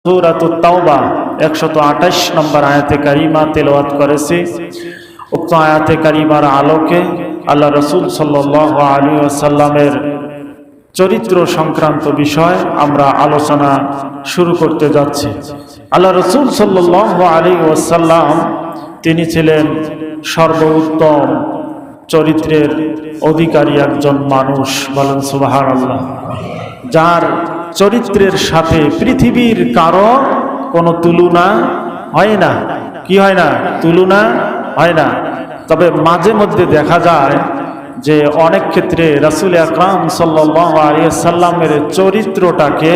সূরাতুত তাওবা 128 নম্বর আয়াতে কারিমা তেলাওয়াত করেছি। উক্ত আয়াতে কারিমার আলোকে আল্লাহ রাসূল সাল্লাল্লাহু আলাইহি ওয়াসাল্লামের চরিত্র সংক্রান্ত বিষয় আমরা আলোচনা শুরু করতে যাচ্ছি। আল্লাহ রাসূল সাল্লাল্লাহু আলাইহি ওয়াসাল্লাম তিনি ছিলেন সর্বোত্তম চরিত্রের অধিকারী একজন মানুষ, বলেন সুবহানাল্লাহ, যার চরিত্রের সাথে পৃথিবীর কারো কোনো তুলনা হয় না। কি হয় না? তুলনা হয় না। তবে মাঝে মধ্যে দেখা যায় যে অনেক ক্ষেত্রে রাসূল আকরাম সাল্লাল্লাহু আলাইহি সাল্লামের চরিত্রটাকে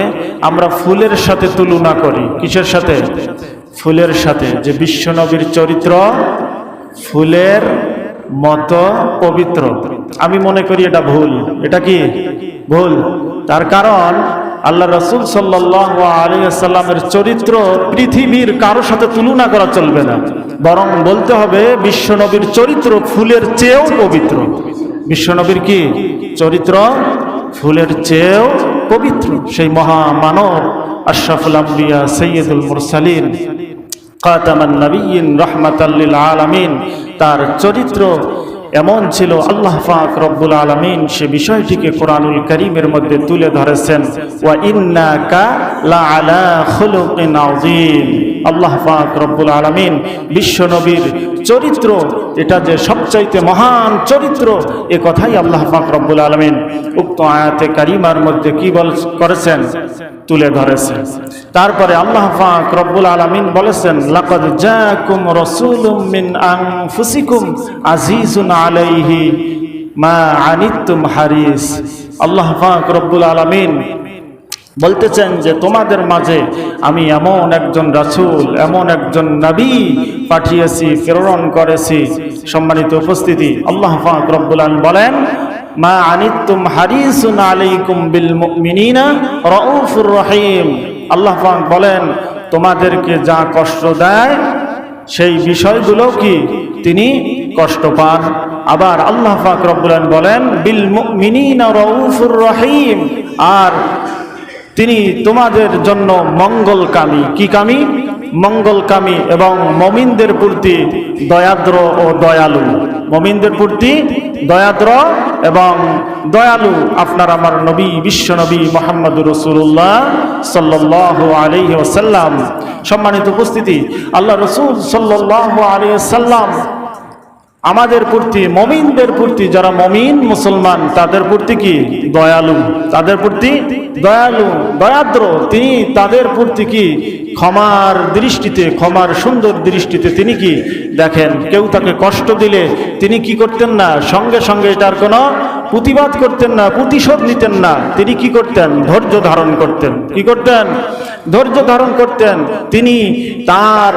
আমরা ফুলের সাথে তুলনা করি। কিসের সাথে? ফুলের সাথে। যে বিশ্বনবীর চরিত্র ফুলের মতো পবিত্র। আমি মনে করি এটা ভুল। এটা কি ভুল? তার কারণ আল্লাহ রাসূল সাল্লাল্লাহু আলাইহি সাল্লামের চরিত্র পৃথিবীর কারোর সাথে তুলনা করা চলবে না, বরং বলতে হবে বিশ্বনবীর চরিত্র ফুলের চেয়েও পবিত্র। বিশ্বনবীর কি চরিত্র? ফুলের চেয়েও পবিত্র। সেই মহামানব আশরাফুল আম্বিয়া সাইয়্যিদুল মুরসালিন খাতামান নবিয়্যিন রাহমাতাল লিল আলামিন, তার চরিত্র এমন ছিল আল্লাহ পাক রব্বুল আলামিন সে বিষয়টিকে কোরআনুল কারীমের মধ্যে তুলে ধরেছেন। ওয়া ইন্নাকা লাআলা খুলুকিন আযীম। আল্লাহ পাক রব্বুল আলামিন বিশ্বনবীর চরিত্র এটা যে সবচাইতে মহান চরিত্র, এ কথাই আল্লাহ পাক রব্বুল আলামিন উক্ত আয়াতে কারিমার মধ্যে কি করেছেন? তুলে ধরেছেন। তারপরে আল্লাহ পাক রব্বুল আলামিন বলেছেন, লাকাদ জাআকুম রাসূলুম মিন আনফুসিকুম আজিজুন আলাইহি মা আনিতুম হারিস। আল্লাহ পাক রব্বুল আলামিন বলতেছেন যে তোমাদের মাঝে আমি এমন একজন রাসূল, এমন একজন নবী পাঠিয়েছি, প্রেরণ করেছি। সম্মানিত উপস্থিতি, আল্লাহ পাক রব্বুল আলামিন বলেন, মা আনিতুম হারিসুন আলাইকুম বিল মুমিনিনা রাউফুর রহিম। আল্লাহ পাক বলেন তোমাদেরকে যা কষ্ট দেয় সেই বিষয়গুলো কি তিনি কষ্ট পান। আবার আল্লাহ পাক রব্বুল আলামিন বলেন বিল মুমিনিনা রাউফুর রহিম, আর তিনি তোমাদের জন্য মঙ্গলকামী। কি কামী? মঙ্গলকামী এবং মুমিনদের প্রতি দয়াদ্র ও দয়ালু। মুমিনদের প্রতি দয়াদ্র এবং দয়ালু আপনার আমার নবী বিশ্বনবী মুহাম্মদুর রাসূলুল্লাহ সাল্লাল্লাহু আলাইহি ওয়াসাল্লাম। সম্মানিত উপস্থিতি, আল্লাহ রাসূল সাল্লাল্লাহু আলাইহি ওয়াসাল্লাম আমাদের প্রতি, মুমিনদের প্রতি, যারা মুমিন মুসলমান তাদের প্রতি কি দয়ালু, তাদের প্রতি দয়ালু দয়াদ্র। তিনি তাদের প্রতি কি ক্ষমার দৃষ্টিতে, ক্ষমার সুন্দর দৃষ্টিতে তিনি কি দেখেন। কেউ তাকে কষ্ট দিলে তিনি কি করতেন না? সঙ্গে সঙ্গে এটার কোনো প্রতিবাদ করতেন না, প্রতিশোধ নিতেন না। তিনি কি করতেন? ধৈর্য ধারণ করতেন। কি করতেন? ধৈর্য ধারণ করতেন। তিনি তার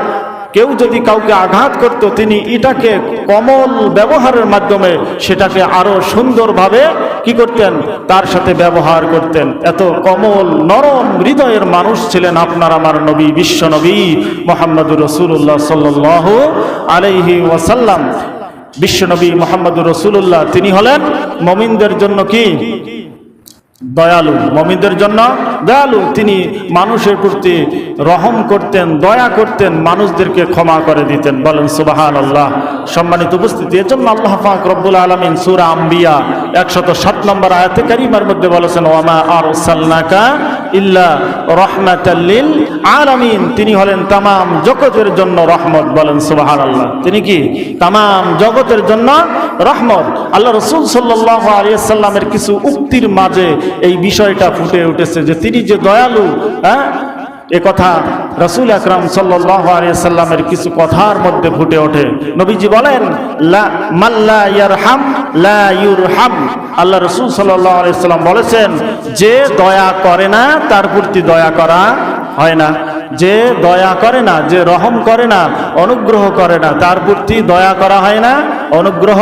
কেউ যদি কাউকে আঘাত করত, তিনি এটাকে কোমল ব্যবহারের মাধ্যমে সেটাকে আরো সুন্দরভাবে কি করতেন? তার সাথে ব্যবহার করতেন। এত কোমল নরম হৃদয়ের মানুষ ছিলেন আপনার আমার নবী বিশ্বনবী মুহাম্মদুর রাসূলুল্লাহ সাল্লাল্লাহু আলাইহি ওয়াসাল্লাম। বিশ্বনবী মুহাম্মদুর রাসূলুল্লাহ তিনি হলেন মুমিনদের জন্য কি দয়ালু, মুমিনদের জন্য দয়ালু। তিনি মানুষের প্রতি রহম করতেন, দয়া করতেন, মানুষদেরকে ক্ষমা করে দিতেন। বলেন সুবহানাল্লাহ। সম্মানিত উপস্থিতি, এজন্য আল্লাহ পাক রব্বুল আলামিন সূরা আম্বিয়া 107 নম্বর আয়াতে কারিমার মধ্যে বলেছেন, ওয়া মা আরসালনাকা ইল্লা রাহমাতাল লিল আলামিন। তিনি হলেন তামাম জগতের জন্য রহমত। বলেন সুবহানাল্লাহ। তিনি কি তামাম জগতের জন্য রহমত। আল্লাহ রাসূল সাল্লাল্লাহু আলাইহি সাল্লামের কিছু উক্তির মাঝে এই বিষয়টা ফুটে উঠেছে যে তিনি যে দয়ালু। এ কথা রাসূল আকরাম সাল্লাল্লাহু আলাইহি সাল্লামের কিছু কথার মধ্যে ফুটে ওঠে। নবীজি বলেন, লা মাল্লা ইয়ারহাম লা ইউরহাম। আল্লাহ রাসূল সাল্লাল্লাহু আলাইহি সাল্লাম বলেছেন, যে দয়া করে না তার প্রতি দয়া করা হয় না। যে দয়া করে না, যে রহম করে না, অনুগ্রহ করে না, তার প্রতি দয়া করা হয় না, অনুগ্রহ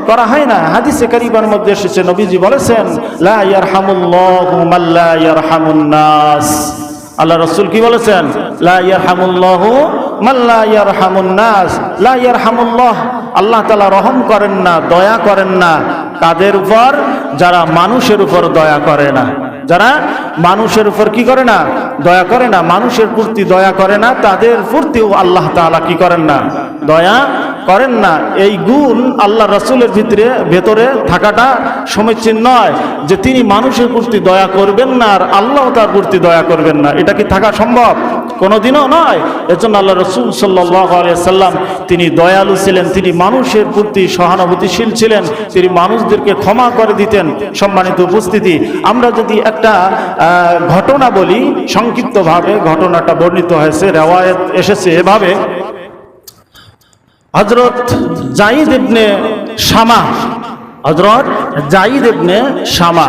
করা হয় না। হাদিসে কারিমার মধ্যে এসেছে, নবীজি বলেছেন, লা ইয়ারহামুল্লাহু মান লা ইয়ারহামুন নাস। আল্লাহ রাসূল কি বলেছেন? লা ইয়ারহামুল্লাহু মান লা ইয়ারহামুন নাস। লা ইয়ারহামুল্লাহ, আল্লাহ তাআলা রহম করেন না, দয়া করেন না কাদের উপর? যারা মানুষের উপর দয়া করে না। যারা মানুষের উপর কি করে না, দয়া করে না, মানুষের প্রতি দয়া করে না, তাদের প্রতিও আল্লাহ তাআলা কি করেন না, দয়া করেন না। এই গুণ আল্লাহ রাসূলের ভেতরে থাকাটা সমীচীন নয় যে তিনি মানুষের প্রতি দয়া করবেন না আর আল্লাহ তার প্রতি দয়া করবেন না। এটা কি থাকা সম্ভব? কোনোদিনও নয়। এজন্য আল্লাহ রাসূল সাল্লাল্লাহু আলাইহি সাল্লাম তিনি দয়ালু ছিলেন, তিনি মানুষের প্রতি সহানুভূতিশীল ছিলেন, তিনি মানুষদেরকে ক্ষমা করে দিতেন। সম্মানিত উপস্থিতি, আমরা যদি একটা ঘটনা বলি সংক্ষিপ্তভাবে, ঘটনাটা বর্ণিত হয়েছে, রিওয়ায়াত এসেছে এভাবে, হযরত যায়েদ ইবনে শামা, হযরত যায়েদ ইবনে শামা,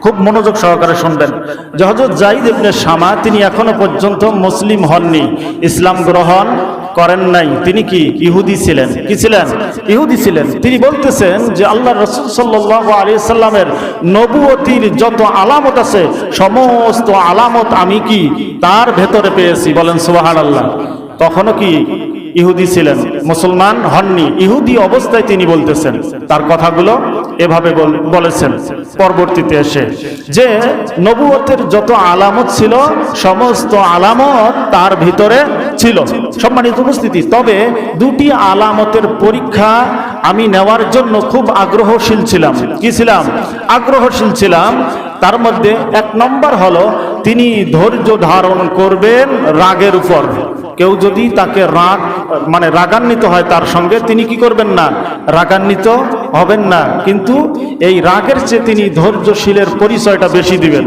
খুব মনোযোগ সহকারে শুনবেন যে হযরত যায়েদ ইবনে শামা তিনি এখনো পর্যন্ত মুসলিম হননি, ইসলাম গ্রহণ করেন নাই। তিনি কি ইহুদি ছিলেন? কি ছিলেন? ইহুদি ছিলেন। তিনি বলতেছেন যে আল্লাহ রাসূল সাল্লাল্লাহু আলাইহি সাল্লামের নবুয়তির যত আলামত আছে সমস্ত আলামত আমি কি তার ভেতরে পেয়েছি। বলেন সুবহানাল্লাহ। তখনও কি ইহুদি ছিলেন, মুসলমান হননি। ইহুদি অবস্থায় তিনি বলতেছেন, তার কথাগুলো এভাবে বলেছেন পরবর্তীতে এসে যে নবুয়তের যত আলামত ছিল সমস্ত আলামত তার ভিতরে ছিল। সম্মানিত উপস্থিতি, তবে দুটি আলামতের পরীক্ষা আমি নেওয়ার জন্য খুব আগ্রহশীল ছিলাম। কি ছিলাম? আগ্রহশীল ছিলাম। তার মধ্যে এক নম্বর হলো তিনি ধৈর্য ধারণ করবেন রাগের উপর। কেউ যদি তাকে রাগান্বিত হয় তার সঙ্গে, তিনি কি করবেন না, রাগান্বিত হবেন না, কিন্তু এই রাগের চেয়ে তিনি ধৈর্যশীলের পরিচয়টা বেশি দিবেন।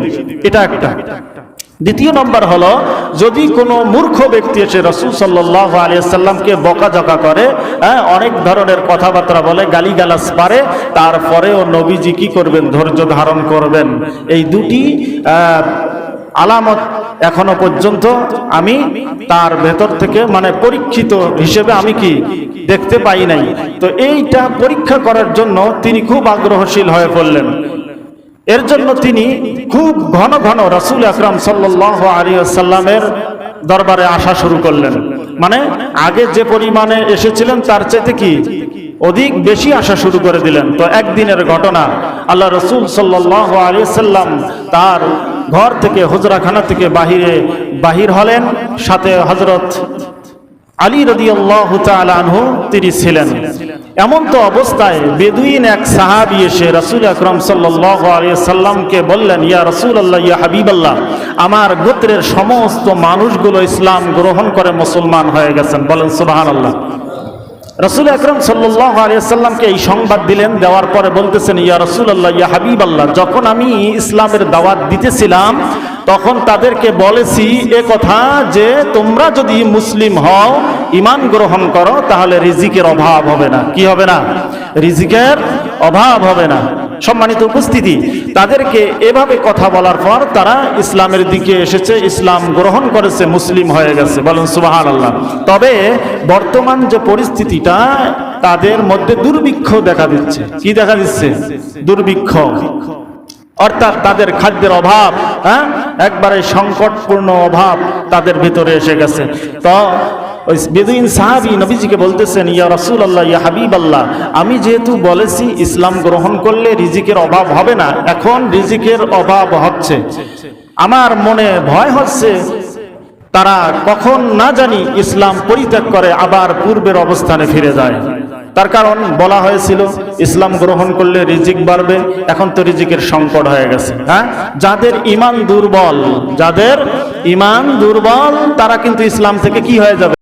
এটা একটা। দ্বিতীয় নম্বর হলো যদি কোনো মূর্খ ব্যক্তি এসে রাসূল সাল্লাল্লাহু আলাইহি সাল্লামকে বকাঝকা করে, অনেক ধরনের কথাবার্তা বলে, গালিগালাজ পারে, তারপরেও নবীজি কি করবেন, ধৈর্য ধারণ করবেন। এই দুটি আলামত এখনো পর্যন্ত আমি তার ভেতর থেকে পরীক্ষিত হিসেবে আমি কি দেখতে পাই নাই। তো এইটা পরীক্ষা করার জন্য তিনি খুব আগ্রহশীল হয়ে পড়লেন। এর জন্য তিনি খুব ঘন ঘন রাসূল আকরাম সাল্লাল্লাহু আলাইহি ওয়াসাল্লামের দরবারে আসা শুরু করলেন। আগে যে পরিমাণে এসেছিলেন তার চাইতে কি অধিক বেশি আসা শুরু করে দিলেন। তো একদিনের ঘটনা, আল্লাহ রাসূল সাল্লাল্লাহু আলাইহি ওয়াসাল্লাম তার ঘর থেকে, হুজরাখানা থেকে বাহির হলেন, সাথে হযরত আলী রাদিয়াল্লাহু তাআলা আনহু তিনি ছিলেন। এমন তো অবস্থায় বেদুইন এক সাহাবী এসে রাসূল আকরাম সাল্লাল্লাহু আলাইহি সাল্লামকে বললেন, ইয়া রাসূলুল্লাহ, ইয়া হাবিবাল্লাহ, আমার গোত্রের সমস্ত মানুষগুলো ইসলাম গ্রহণ করে মুসলমান হয়ে গেছেন। বলেন সুবহানাল্লাহ। রাসূল আকরাম সাল্লাল্লাহু আলাইহি সাল্লামকে এই সংবাদ দিলেন। দেওয়ার পরে বলতেছেন, ইয়া রাসূলুল্লাহ, ইয়া হাবিবাল্লাহ, যখন আমি ইসলামের দাওয়াত দিতেছিলাম তখন তাদেরকে বলেছি এ কথা যে তোমরা যদি মুসলিম হও, ঈমান গ্রহণ করো, তাহলে রিজিকের অভাব হবে না। কি হবে না? রিজিকের অভাব হবে না। সম্মানিত উপস্থিতি, তাদেরকে এভাবে কথা বলার পর তারা ইসলামের দিকে এসেছে, ইসলাম গ্রহণ করেছে, মুসলিম হয়ে গেছে। বলুন সুবহানাল্লাহ। তবে বর্তমান যে পরিস্থিতিটা, তাদের মধ্যে দুর্ভিক্ষ দেখা দিচ্ছে। কি দেখা দিচ্ছে? দুর্ভিক্ষ, অর্থাৎ তাদের খাদ্যের অভাব, একবারে সংকটপূর্ণ অভাব তাদের ভিতরে এসে গেছে। তো ওই বেদুইন সাহাবী নবীজিকে বলতেছেন, ইয়া রাসূলুল্লাহ, ইয়া হাবিবাল্লাহ, আমি যেহেতু বলেছি ইসলাম গ্রহণ করলে রিজিকের অভাব হবে না, এখন রিজিকের অভাব হচ্ছে, আমার মনে ভয় হচ্ছে তারা কখন না জানি ইসলাম পরিত্যাগ করে আবার পূর্বের অবস্থানে ফিরে যায়। তার কারণ বলা হয়েছিল ইসলাম গ্রহণ করলে রিজিক বাড়বে, এখন তো রিজিকের সংকট হয়ে গেছে। যাদের ঈমান দুর্বল, তারা কিন্তু ইসলাম থেকে কি হয়ে যাবে?